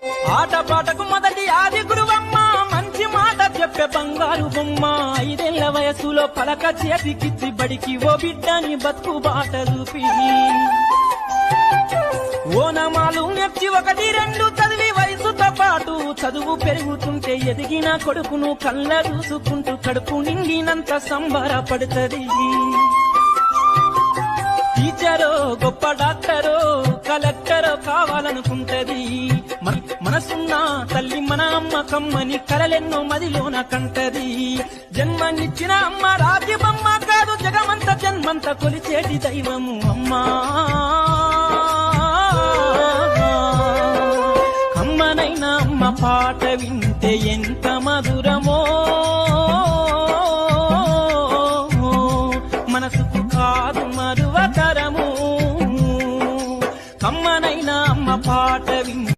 ఆటపాటకు మొదటి ఆది గురువమ్మ, మంచి మాట చెప్పే బంగారు బొమ్మ. 5 ఏళ్ల వయసులో పలక చేతికిచ్చి బడికి ఓ బిడ్డని బతుకు బాట చూపి, ఓనమాలు నెచ్చి 1, 2 చదివి వయసుతో పాటు చదువు పెరుగుతుంటే ఎదిగిన కొడుకును కళ్ళ చూసుకుంటూ కడుపు నిండినంత సంబరపడుతుంది. టీచరో గొప్ప డాక్టరో కలెక్టరో కావాలనుకుంటది. మనసున్న తల్లి మన అమ్మ కమ్మని కలలెన్నో మదిలోన కంటది. జన్మనిచ్చిన అమ్మ రాజ్యమమ్మ కాదు, జగమంత జన్మంత కొలిచేటి దైవము అమ్మా. కమ్మనైన అమ్మ పాట వింటే ఎంత మధురమో, మనసుకు కాదు మరువతరము. కమ్మనైన అమ్మ పాట వింటే